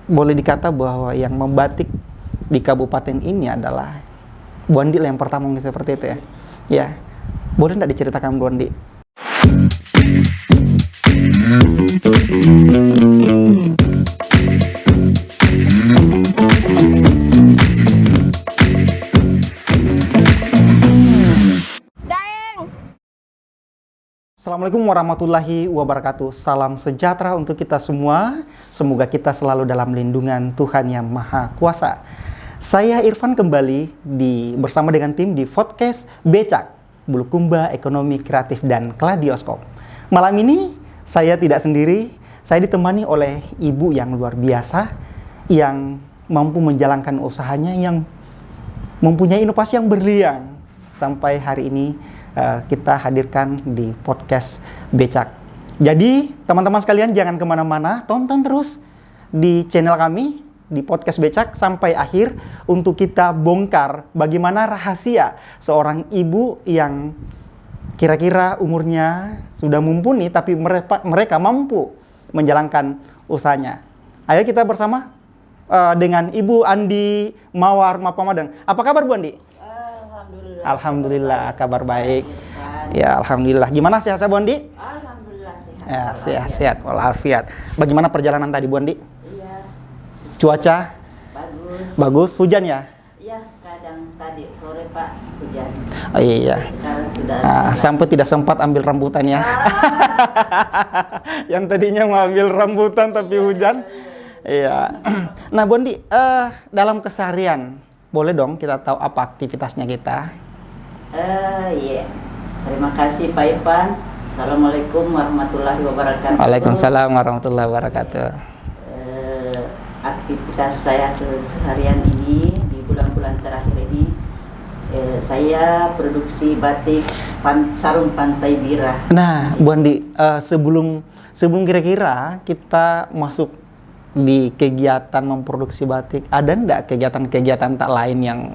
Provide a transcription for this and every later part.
boleh dikata bahwa yang membatik di kabupaten ini adalah Bu Andi yang pertama mungkin seperti itu ya. Ya, boleh nggak diceritakan Bu Andi? Assalamualaikum warahmatullahi wabarakatuh. Salam sejahtera untuk kita semua. Semoga kita selalu dalam lindungan Tuhan Yang Maha Kuasa. Saya Irfan kembali bersama dengan tim di podcast Becak, Bulukumba Ekonomi Kreatif dan Kladioskop. Malam ini saya tidak sendiri, saya ditemani oleh ibu yang luar biasa yang mampu menjalankan usahanya, yang mempunyai inovasi yang berlian. Sampai hari ini kita hadirkan di podcast Becak. Jadi teman-teman sekalian jangan kemana-mana, tonton terus di channel kami di podcast Becak sampai akhir untuk kita bongkar bagaimana rahasia seorang ibu yang kira-kira umurnya sudah mumpuni tapi mereka mampu menjalankan usahanya. Ayo kita bersama dengan Ibu Andi Mawar Mapamadang. Apa kabar Bu Andi? Alhamdulillah, kabar baik. Ya, alhamdulillah. Gimana sehat Bu Andi? Alhamdulillah sehat. Ya, sehat walafiat. Bagaimana perjalanan tadi Bu Andi? Iya. Cuaca? Bagus. Bagus, hujan ya? Iya, kadang tadi sore Pak hujan. Oh iya. Sekarang sudah. Sampai tidak sempat ambil rambutan ya. Yang tadinya mau ambil rambutan tapi hujan. Iya. Nah, Bu Andi, dalam keseharian boleh dong kita tahu apa aktivitasnya kita? Iya. Terima kasih Pak Irfan. Assalamualaikum warahmatullahi wabarakatuh. Waalaikumsalam warahmatullahi wabarakatuh. Aktivitas saya seharian ini di bulan-bulan terakhir ini, saya produksi batik sarung Pantai Bira. Nah, Bu Andi, sebelum kira-kira kita masuk di kegiatan memproduksi batik, ada enggak kegiatan-kegiatan tak lain yang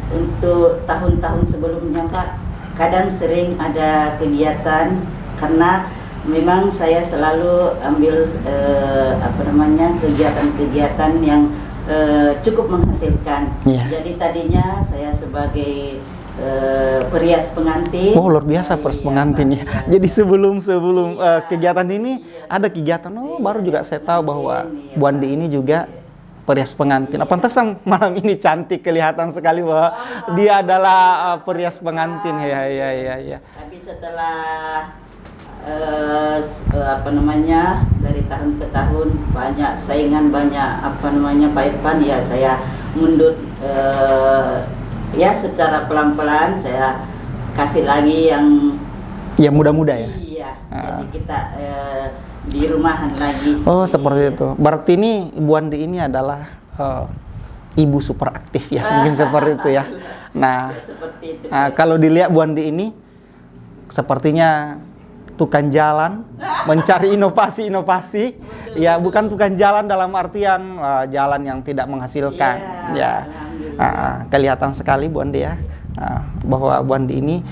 untuk tahun-tahun sebelumnya Pak, kadang sering ada kegiatan karena memang saya selalu ambil kegiatan-kegiatan yang cukup menghasilkan. Yeah. Jadi tadinya saya sebagai perias pengantin. Oh, luar biasa perias pengantin ya. Jadi sebelum kegiatan ini ada kegiatan. Baru juga saya tahu bahwa Bu Andi ini juga perias pengantin. Pantesan malam ini cantik, kelihatan sekali bahwa dia adalah perias pengantin. Ya. Tapi setelah dari tahun ke tahun banyak saingan, banyak Pak Irfan, ya saya mundur. Ya secara pelan-pelan saya kasih lagi yang muda-muda ya. Iya. Jadi kita di rumahan lagi. Oh, seperti itu. Berarti ini Bu Andi ini adalah ibu super aktif ya, mungkin seperti itu ya. Nah, ya, seperti itu. Kalau dilihat Bu Andi ini sepertinya tukang jalan, mencari inovasi-inovasi. Ya, bukan tukang jalan dalam artian jalan yang tidak menghasilkan. Ya. Kelihatan sekali Bu Andi ya, bahwa Bu Andi ini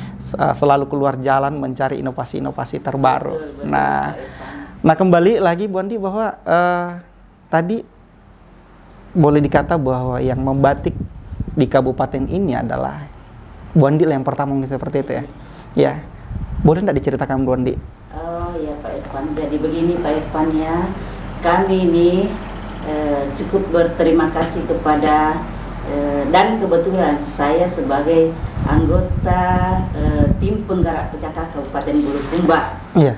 selalu keluar jalan mencari inovasi-inovasi terbaru. Betul, Nah, kembali lagi Bu Andi bahwa tadi boleh dikata bahwa yang membatik di kabupaten ini adalah Bu Andi yang pertama mungkin seperti itu ya. Ya, boleh nggak diceritakan Bu Andi? Oh ya Pak Irfan, jadi begini Pak Irfan ya, kami ini cukup berterima kasih kepada dan kebetulan saya sebagai anggota tim penggerak PKK Kabupaten Bulukumba. Iya.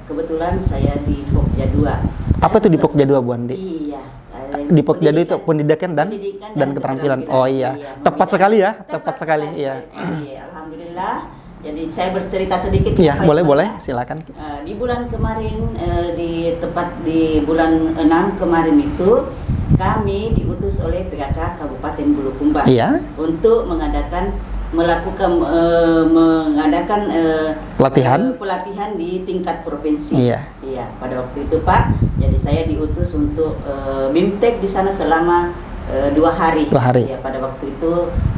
Kebetulan saya di Pokja 2. Apa itu di Pokja 2 Bu Andi? Iya. Di Pokja 2 itu pendidikan dan keterampilan. Oh iya. Tepat sekali ya, tepat sekali. Iya. Alhamdulillah. Jadi saya bercerita sedikit. Iya, boleh, silakan. Di bulan kemarin, tepat di bulan 6 kemarin itu kami diutus oleh PKK Kabupaten Bulukumba untuk melakukan pelatihan di tingkat provinsi. Iya, pada waktu itu Pak. Jadi saya diutus untuk BIMTEK di sana selama 2 hari. Ya, pada waktu itu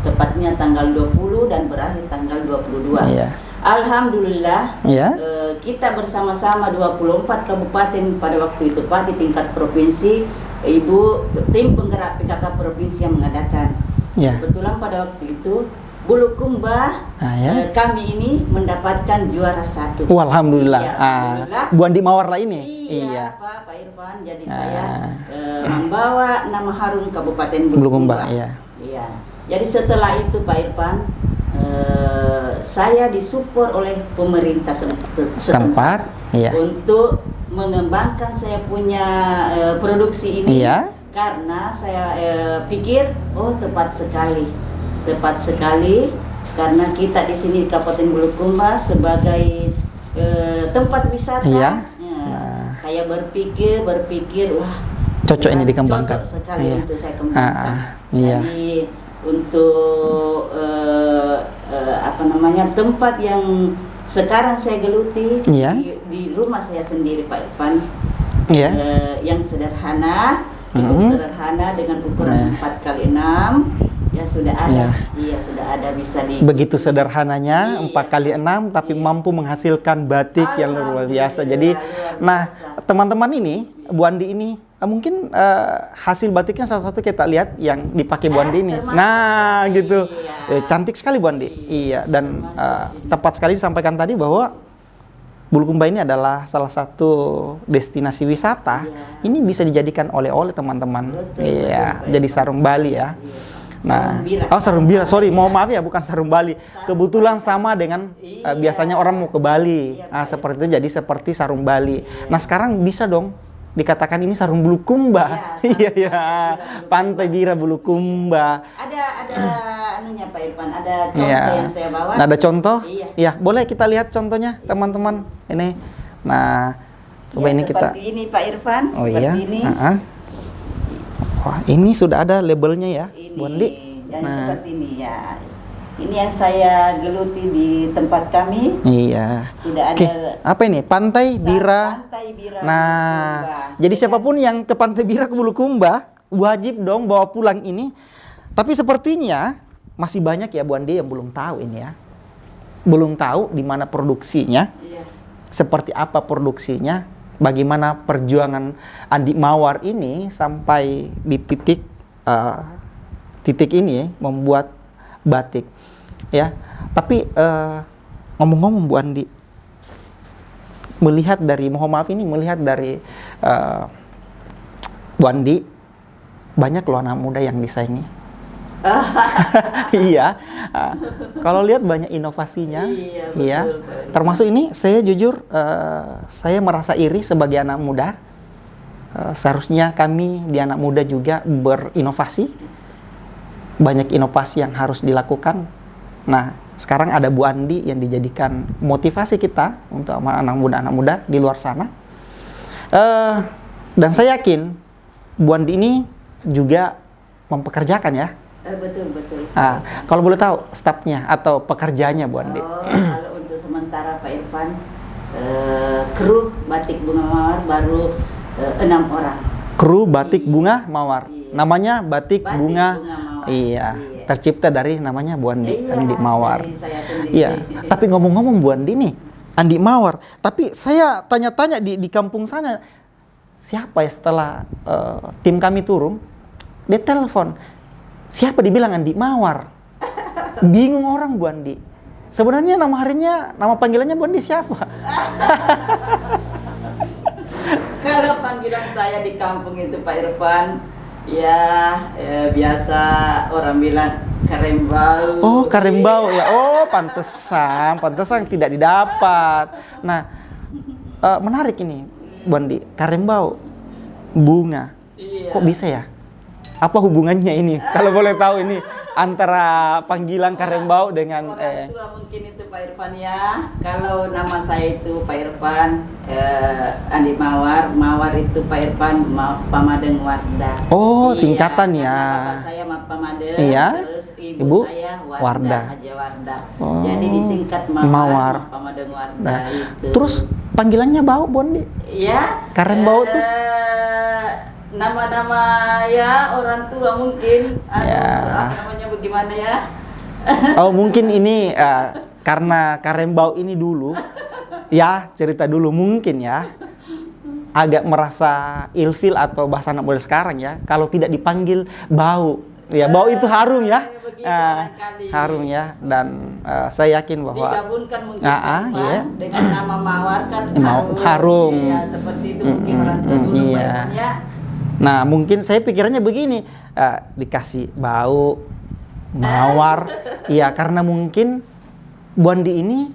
tepatnya tanggal 20 dan berakhir tanggal 22. Iya. Alhamdulillah, kita bersama-sama 24 kabupaten pada waktu itu Pak, di tingkat provinsi, Ibu tim penggerak PKK provinsi yang mengadakan. Ya. Kebetulan pada waktu itu Bulukumba ya. kami ini mendapatkan juara 1. Alhamdulillah. Iya, alhamdulillah. Bu Andi Mawar lah ini. Iya. Pak Irfan. Jadi saya membawa nama harum Kabupaten Bulukumba. Bulukumba. Iya. Iya. Jadi setelah itu Pak Irfan, saya disupport oleh pemerintah setempat, iya, untuk mengembangkan saya punya produksi ini. Iya. Karena saya pikir, oh tepat sekali karena kita di sini di Kabupaten Bulukumba sebagai tempat wisata. Iya. Saya berpikir wah cocok ini dikembangkan. Cocok sekali iya. untuk saya kembangkan. Iya. Jadi untuk tempat yang sekarang saya geluti, iya, di rumah saya sendiri Pak Irfan. Iya. Yang sederhana, cukup sederhana dengan ukuran 4x6. Ya sudah ada, iya sudah ada, bisa di. Begitu sederhananya 4x6 tapi mampu menghasilkan batik yang luar biasa. Jadi, nah teman-teman ini, Bu Andi ini mungkin hasil batiknya salah satu kita lihat yang dipakai Bu Andi ini. Nah gitu, cantik sekali Bu Andi. Iya, dan tepat sekali disampaikan tadi bahwa Bulukumba ini adalah salah satu destinasi wisata. Ini bisa dijadikan oleh-oleh teman-teman. Iya, jadi sarung Bali ya. Nah, sarung bira, sorry, mohon maaf ya, bukan sarung Bali. Kebetulan sama dengan biasanya orang mau ke Bali. Nah, seperti itu, jadi seperti sarung Bali. Nah, sekarang bisa dong dikatakan ini sarung Bulukumba. Iya, ya. Pantai Bira Bulukumba. Ada anunya Pak Irfan, ada contoh yang saya bawa. Ada contoh? Iya, boleh kita lihat contohnya, teman-teman. Ini. Nah, coba ini kita. Seperti ini Pak Irfan, oh seperti iya. ini. Wah, ini sudah ada labelnya ya, Bu Andi. Nah, seperti ini ya. Ini yang saya geluti di tempat kami. Iya. Sudah ada. Apa ini? Pantai Bira. Pantai Bira. Nah, jadi siapapun yang ke Pantai Bira ke Bulukumba wajib dong bawa pulang ini. Tapi sepertinya masih banyak ya Bu Andi yang belum tahu ini ya. Belum tahu di mana produksinya. Iya. Seperti apa produksinya? Bagaimana perjuangan Andi Mawar ini sampai di titik ini membuat batik ya. Tapi ngomong-ngomong Bu Andi, melihat dari Bu Andi, banyak loh anak muda yang disaingi. Iya, kalau lihat banyak inovasinya. Iya, betul. Termasuk ini saya jujur saya merasa iri sebagai anak muda. Seharusnya kami di anak muda juga berinovasi. Banyak inovasi yang harus dilakukan. Nah, sekarang ada Bu Andi yang dijadikan motivasi kita untuk anak muda di luar sana. Dan saya yakin Bu Andi ini juga mempekerjakan ya. Betul. Kalau boleh tahu stafnya atau pekerjaannya Bu Andi? Kalau untuk sementara Pak Irfan, kru batik bunga mawar baru 6 orang. Kru batik bunga mawar. Iya. Namanya batik bunga mawar. Iya. Tercipta dari namanya Bu Andi, Andi Mawar. Iya. Tapi ngomong-ngomong Bu Andi nih, Andi Mawar. Tapi saya tanya-tanya di kampung sana, siapa ya setelah tim kami turun, dia telepon. Siapa dibilang Andi Mawar? Bingung orang Bu Andi. Sebenarnya nama panggilannya Bu Andi siapa? Kalau panggilan saya di kampung itu Pak Irfan, ya biasa orang bilang Karembau. Oh, Karembau ya. Oh, pantesan tidak didapat. Nah, menarik ini Bu Andi, Karembau bunga. Kok bisa ya? Apa hubungannya ini? Kalau boleh tahu ini antara panggilan Karembau dengan orang tua mungkin itu Pak Irfan ya. Kalau nama saya itu Pak Irfan Andi Mawar, Mawar itu Pak Irfan Pamadeng Wardah. Oh, singkatan ya. Bapak saya Pamadeng, iya. Terus ibu saya Wardah. Haja Wardah. Oh, jadi disingkat Mawar. Pamadeng Wardah nah, itu. Terus panggilannya Bau Bondi? Iya. Karembau tuh nama-nama ya orang tua mungkin. Ya. Apa namanya bagaimana ya? Oh, mungkin ini karena Karembau ini dulu ya cerita dulu mungkin ya. Agak merasa ilfil atau bahasa anak muda sekarang ya. Kalau tidak dipanggil bau. Ya, bau itu harum ya. Harum ya, dan saya yakin bahwa digabungkan mungkin iya. dengan nama Mawar kan harum. Ya, seperti itu mungkin orang tua dulu iya. ya. Nah, mungkin saya pikirannya begini, dikasih bau Mawar, iya karena mungkin Bu Andi ini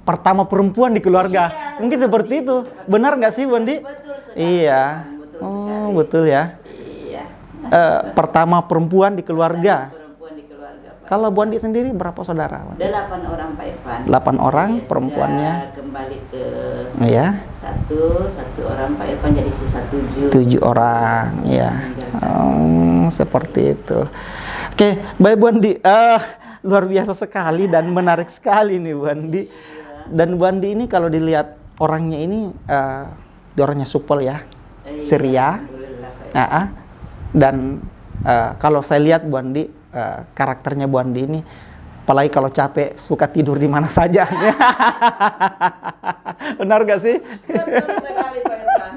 pertama perempuan di keluarga, iya, mungkin seperti itu, benar nggak sih Bu Andi? Betul sekali. Iya, Betul betul ya. Iya. Pertama perempuan di keluarga. Perempuan di keluarga, Pak. Kalau Bu Andi sendiri berapa saudara? 8 orang, Pak Irfan. 8 orang, Iya, perempuannya. sudah kembali ke Iya. satu orang, Pak Irfan, jadi sisa 7. 7 orang, ya. Seperti itu. Oke, baik Bu Andi. Luar biasa sekali dan menarik sekali nih Bu Andi. Dan Bu Andi ini kalau dilihat orangnya ini, dia orangnya supel ya, ceria. Dan kalau saya lihat Bu Andi, karakternya Bu Andi ini, apalagi kalau capek suka tidur di mana saja. Benar gak sih? Betul sekali, Pak Irfan.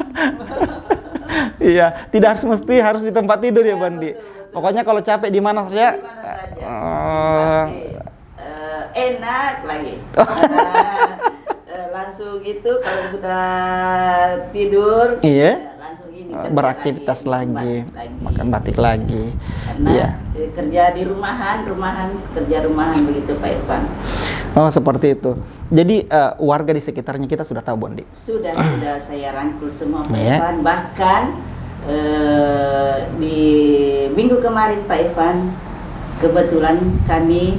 Iya, tidak harus di tempat tidur ya Bu Andi. Pokoknya kalau capek di mana saja. Pasti, enak lagi. Langsung gitu kalau sudah tidur. Iya. Langsung ini beraktivitas lagi. Makan batik lagi. Karena kerja di rumahan begitu Pak Irfan. Oh, seperti itu. Jadi warga di sekitarnya kita sudah tahu Bu Andi. Sudah saya rangkul semua Pak Irfan. Bahkan di minggu kemarin Pak Irfan, kebetulan kami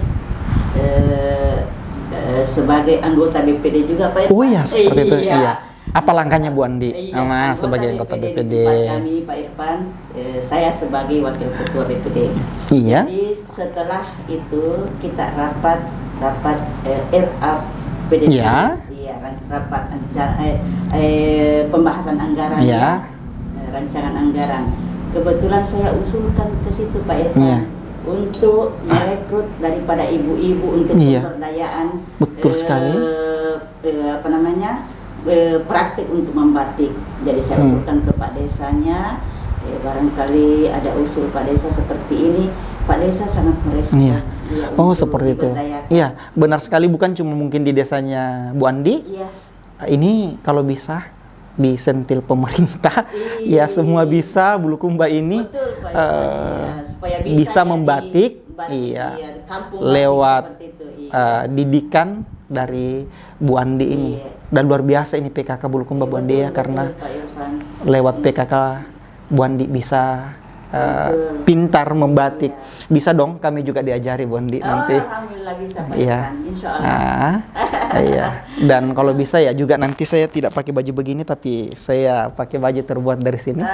sebagai anggota BPD juga Pak Irfan. Oh iya, seperti itu. Iya. Apa langkahnya Bu Andi? Sebagai anggota BPD. Kami Pak Irfan, saya sebagai wakil ketua BPD. Iya. Jadi setelah itu kita rapat RAPD. Iya. Iya, rapat pembahasan anggaran. Iya. Rancangan anggaran. Kebetulan saya usulkan ke situ Pak Irfan. Iya. Untuk merekrut daripada ibu-ibu untuk pemberdayaan. Betul sekali. Praktik untuk membatik. Jadi saya usulkan ke Pak Desanya, barangkali ada usul Pak Desa seperti ini. Pak Desa sangat merespon. Iya. Oh, seperti itu. Iya, benar sekali, bukan cuma mungkin di desanya Bu Andi. Iya. Ini kalau bisa disentil pemerintah, ya semua bisa Bulukumba ini. Betul, Pak, supaya bisa membatik, lewat didikan dari Bu Andi ini. Dan luar biasa ini PKK Bulukumba Bu Andi ya, karena lewat PKK Bu Andi bisa pintar membatik. Bisa dong kami juga diajari Bu Andi nanti. Alhamdulillah bisa Pak Iya. Insya Allah. Iya. Dan kalau bisa ya juga nanti saya tidak pakai baju begini, tapi saya pakai baju terbuat dari sini.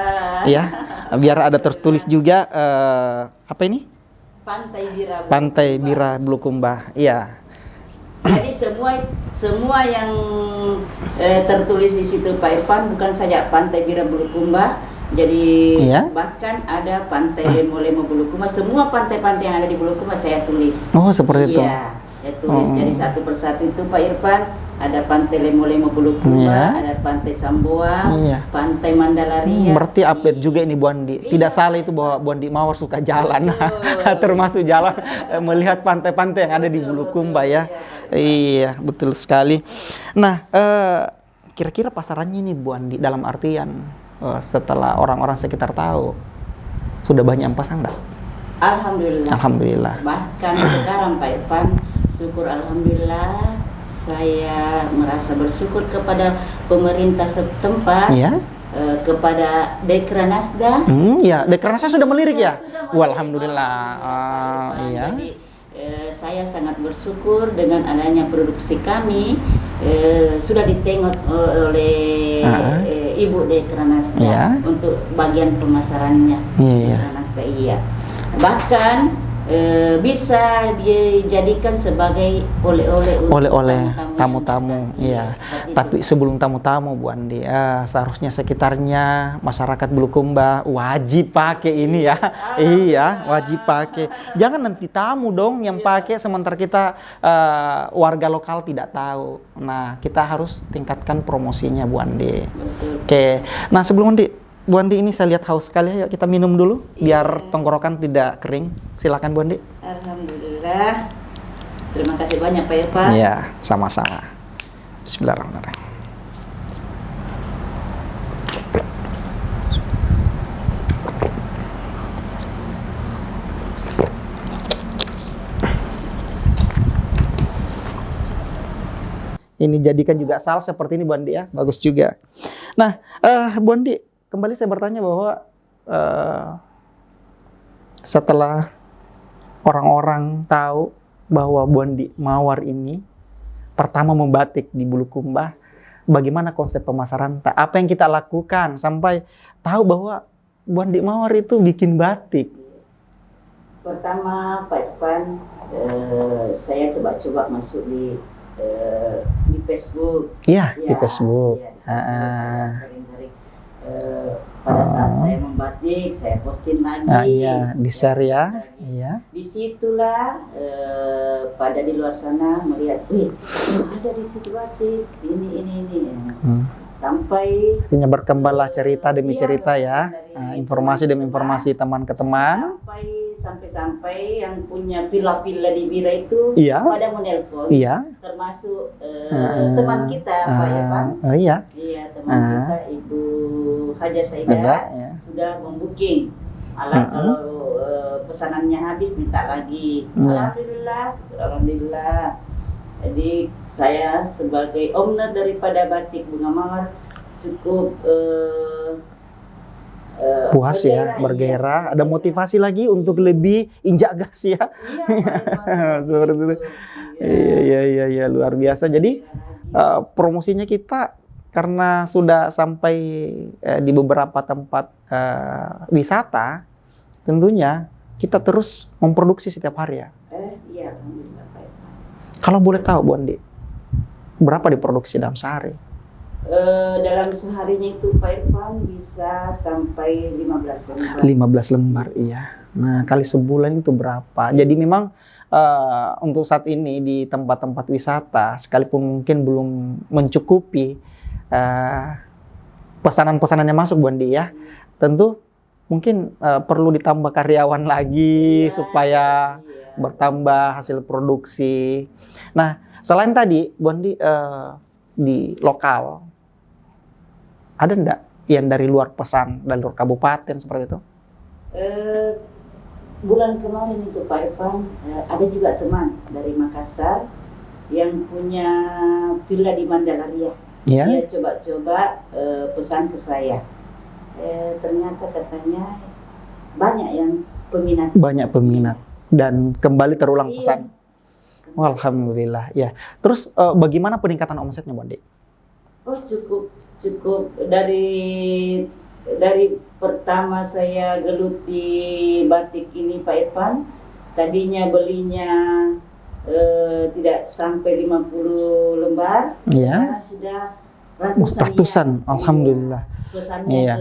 Ya, biar ada tertulis juga apa ini? Pantai Bira Bulukumba. Iya. Jadi semua yang tertulis di situ Pak Irfan, bukan saja Pantai Bira Bulukumba. Jadi bahkan ada Pantai Lemo Bulukumba, semua pantai-pantai yang ada di Bulukumba saya tulis. Oh, seperti itu. Iya, saya tulis. Jadi satu persatu itu Pak Irfan, ada Pantai Lemo Bulukumba, ada Pantai Samboa, Pantai Mandalaria. Berarti update juga ini Bu Andi. Tidak salah itu bahwa Bu Andi Mawar suka jalan. Termasuk jalan melihat pantai-pantai yang ada di Bulukumba ya. Iya, betul sekali. Nah, kira-kira pasarannya nih Bu Andi, dalam artian setelah orang-orang sekitar tahu, sudah banyak yang pasang enggak? Alhamdulillah. Alhamdulillah. Bahkan sekarang Pak Irfan, syukur alhamdulillah, saya merasa bersyukur kepada pemerintah setempat, kepada Dekranasda. Ya, Dekranasda sudah melirik ya? Alhamdulillah. Iya. Jadi saya sangat bersyukur dengan adanya produksi kami sudah ditengok oleh Ibu Dekranasda untuk bagian pemasarannya. Dekranasda, iya. Bahkan bisa dijadikan sebagai oleh-oleh untuk Oleh-oleh yang tamu-tamu, datang. iya. Seperti Tapi itu. sebelum tamu-tamu Bu Andi, seharusnya sekitarnya masyarakat Bulukumba wajib pakai ini ya. Iya, wajib pakai. Jangan nanti tamu dong yang pakai sementara kita warga lokal tidak tahu. Nah, kita harus tingkatkan promosinya Bu Andi. Betul. Oke. Nah, sebelum Bu Andi ini saya lihat haus sekali, yuk kita minum dulu biar tenggorokan tidak kering. Silakan Bu Andi. Alhamdulillah. Terima kasih banyak Pak Irfan. Iya, sama-sama. Bismillahirrahmanirrahim. Ini jadikan juga sal seperti ini Bu Andi ya, bagus juga. Nah, Bu Andi, kembali saya bertanya bahwa setelah orang-orang tahu bahwa Bu Andi Mawar ini pertama membatik di Bulukumba, bagaimana konsep pemasaran? Apa yang kita lakukan sampai tahu bahwa Bu Andi Mawar itu bikin batik? Pertama Pak Irfan, saya coba-coba masuk di Facebook. Iya, di Ya, Facebook. ya, sering-sering pada saat saya membatik, saya posting lagi. Iya, di share ya. Iya. Disitulah pada di luar sana melihat, wih, ada di situ batik, ini. Sampai Akhirnya berkembanglah cerita demi iya, cerita ya. dari Informasi demi informasi teman ke teman. sampai yang punya villa-villa di Bira itu Iya. pada menelpon, Iya. termasuk teman kita Pak Irfan. Oh iya. Iya, teman kita Ibu Haja Saida Ada ya. sudah membooking. Kalau pesanannya habis minta lagi. Alhamdulillah, syukur alhamdulillah. Jadi saya sebagai owner daripada batik Bunga Mawar cukup Puas ya, bergairah. Ada motivasi lagi untuk lebih injak gas ya. Iya, Seperti itu. Iya, luar biasa. Jadi promosinya kita karena sudah sampai di beberapa tempat wisata, tentunya kita terus memproduksi setiap hari ya. Iya, alhamdulillah Pak. Kalau boleh tahu Bu Andi, berapa diproduksi dalam sehari? Dalam seharinya itu Pak Irfan bisa sampai 15 lembar. 15 lembar, iya. Nah, kali sebulan itu berapa? Jadi memang untuk saat ini di tempat-tempat wisata, sekalipun mungkin belum mencukupi pesanan-pesanannya masuk Bu Andi ya, tentu mungkin perlu ditambah karyawan lagi supaya bertambah hasil produksi. Nah, selain tadi Bu Andi di lokal, ada enggak yang dari luar pesan, dari luar kabupaten seperti itu? Bulan kemarin itu Pak Irfan, ada juga teman dari Makassar yang punya villa di Mandalaria. Ya. Dia coba-coba pesan ke saya. Ternyata katanya banyak yang peminat. Banyak peminat dan kembali terulang Iya. pesan. Alhamdulillah ya. Terus bagaimana peningkatan omsetnya Bu Andi? Oh, cukup dari pertama saya geluti batik ini Pak Irfan, tadinya belinya tidak sampai 50 lembar, Iya. sekarang sudah Ratusan, alhamdulillah. Pesannya Iya.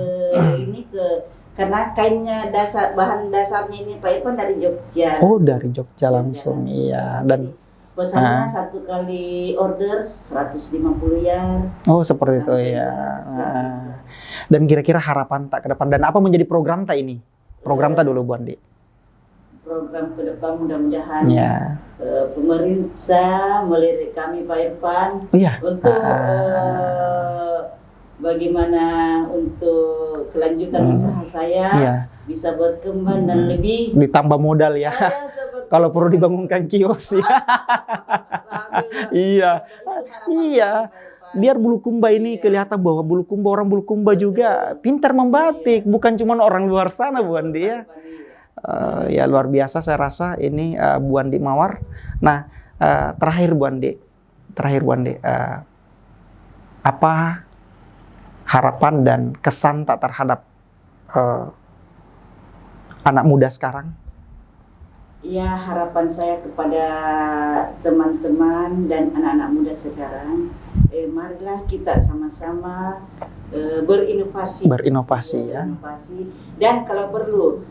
karena kainnya bahan dasarnya ini Pak Irfan dari Jogja. Oh, dari Jogja langsung, iya. Dan pesannya satu kali order 150 ya. oh, seperti itu ya. Dan kira-kira harapan tak ke depan dan apa menjadi program tak ini? Program tak dulu Bu Andi. Program ke depan mudah-mudahan Ya. pemerintah melirik kami Pak Irfan Iya. untuk bagaimana untuk kelanjutan usaha saya Iya. bisa berkembang dan lebih Ditambah modal ya. Kalau perlu dibangunkan kios ya. Iya. Iya. Biar Bulukumba ini kelihatan bahwa orang Bulukumba juga pintar membatik, bukan cuma orang luar sana Bu Andi ya. Ya luar biasa saya rasa ini Bu Andi Mawar. Nah, terakhir Bu Andi, apa harapan dan kesan tak terhadap anak muda sekarang Ya, harapan saya kepada teman-teman dan anak-anak muda sekarang, marilah kita sama-sama berinovasi. Berinovasi ya. Berinovasi. Dan kalau perlu,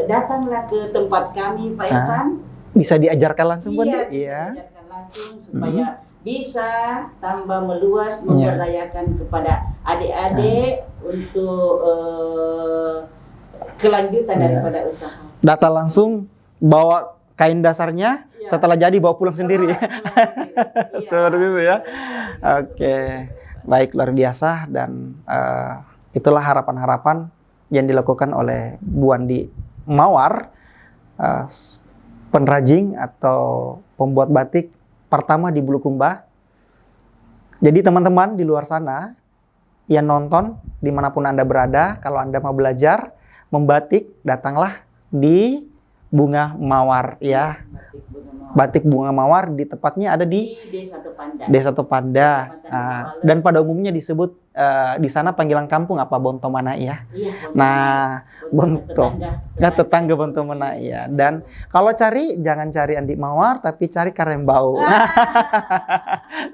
datanglah ke tempat kami, Pak Irfan. Bisa diajarkan langsung, Bun? Iya, bisa Iya. diajarkan langsung supaya bisa tambah meluas, memberdayakan kepada adik-adik untuk kelanjutan daripada usaha. Data langsung, bawa kain dasarnya, setelah jadi bawa pulang sendiri. Seperti itu ya. Oke, baik, luar biasa, dan itulah harapan-harapan yang dilakukan oleh Bu Andi Mawar, pengrajin atau pembuat batik pertama di Bulukumba. Jadi teman-teman di luar sana yang nonton dimanapun Anda berada, kalau Anda mau belajar membatik, datanglah di Bunga Mawar ya. Batik Bunga Mawar di tepatnya ada di Desa Tepanda. Dan pada umumnya disebut di sana panggilan kampung apa, Bontomana ya. Nah, tetangga Bontomana ya. Dan kalau cari, jangan cari Andi Mawar, tapi cari Karembau.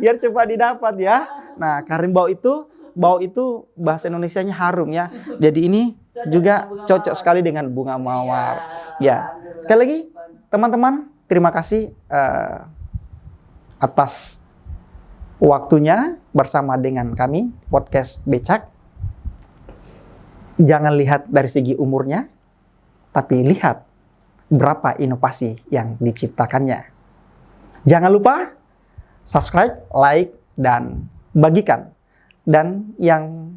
Biar cepat didapat ya. Nah, Karembau itu, bau itu bahasa Indonesianya harum ya. Jadi ini juga cocok sekali dengan Bunga Mawar. Ya, sekali lagi teman-teman, terima kasih atas waktunya bersama dengan kami podcast Becak. Jangan lihat dari segi umurnya, tapi lihat berapa inovasi yang diciptakannya. Jangan lupa subscribe, like, dan bagikan. Dan yang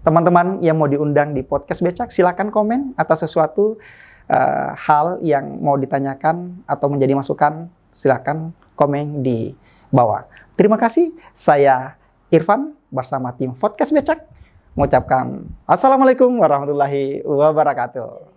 teman-teman yang mau diundang di podcast Becak, silakan komen atas sesuatu hal yang mau ditanyakan atau menjadi masukan, silakan komen di bawah. Terima kasih, saya Irfan bersama tim podcast Becak mengucapkan Assalamualaikum warahmatullahi wabarakatuh.